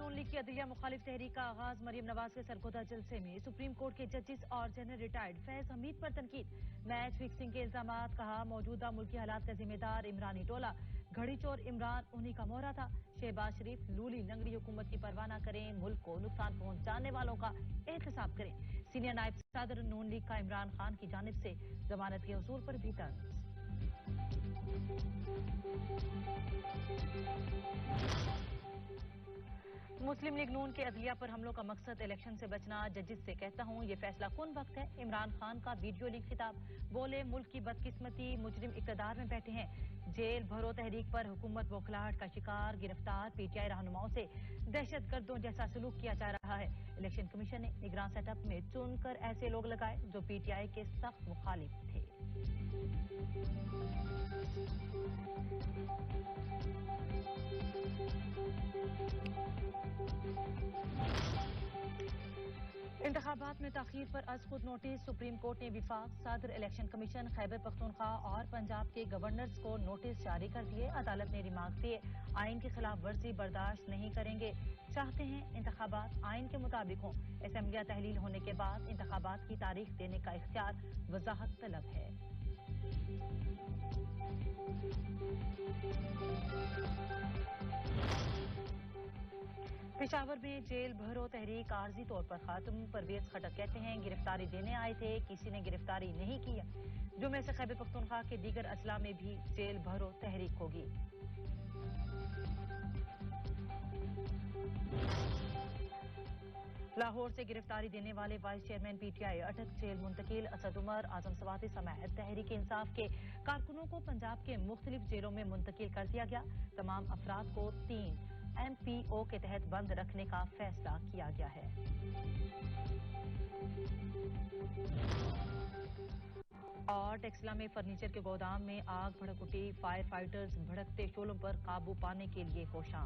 नून league की अदलिया मुखालिफ तहरीक का आगाज। मरियम नवाज के सरगोदा जलसे में सुप्रीम कोर्ट के जजेस और जनरल रिटायर्ड फैज हमीद पर तनकीद। मैच फिक्सिंग के इल्जामात, कहा मौजूदा मुल्की हालात का जिम्मेदार इमरानी टोला, घड़ी चोर इमरान उन्हीं का मोहरा था। शहबाज शरीफ लूली लंगड़ी हुकूमत की परवाह न करें, मुल्क को नुकसान पहुंचाने वालों का एहतसाब करें। सीनियर नायब सदर नून लीग का इमरान खान की जानिब से जमानत के उसूल पर भी तंज। मुस्लिम लीग नून के अदलिया पर हमलों का मकसद इलेक्शन से बचना। जजिस से कहता हूं ये फैसला कौन वक्त है। इमरान खान का वीडियो लिंक खिताब, बोले मुल्क की बदकिस्मती, मुजरिम इक्तदार में बैठे हैं। जेल भरो तहरीक पर हुकूमत बौखलाहट का शिकार, गिरफ्तार पीटीआई रहनुमाओं से दहशतगर्दों जैसा सलूक किया जा रहा है। इलेक्शन कमीशन ने निगरान सेटअप में चुनकर ऐसे लोग लगाए जो पीटीआई के सख्त मुखालिफ थे। इंतखाबात में ताखीर पर अज खुद नोटिस। सुप्रीम कोर्ट ने विफाक, सदर, इलेक्शन कमीशन, खैबर पख्तूनख्वा और पंजाब के गवर्नर्स को नोटिस जारी कर दिए। अदालत ने रिमार्क दिए, आइन की खिलाफ वर्जी बर्दाश्त नहीं करेंगे। चाहते हैं इंतखाबात आइन के मुताबिक हों। असेंबलियां तहलील होने के बाद इंतखाबात की तारीख देने का इख्तियार वजाहत तलब है। पेशावर में जेल भरो तहरीक आर्जी तौर पर खात्म। परवेज खटक कहते हैं गिरफ्तारी देने आए थे, किसी ने गिरफ्तारी नहीं की है। जुमे से खैबर पख्तूनख्वा के दीगर अजला में भी जेल भरो तहरीक होगी। लाहौर से गिरफ्तारी देने वाले वाइस चेयरमैन पीटीआई अटक, जेल मुंतकिल। असद उमर, आजम सवाती समेत तहरीक इंसाफ के कारकुनों को पंजाब के मुख्तलिफ जेलों में मुंतकिल कर दिया गया। तमाम अफराद को 3 MPO के तहत बंद रखने का फैसला किया गया है। और टेक्सला में फर्नीचर के गोदाम में आग भड़क उठी। फायर फाइटर्स भड़कते शोलों पर काबू पाने के लिए कोशां।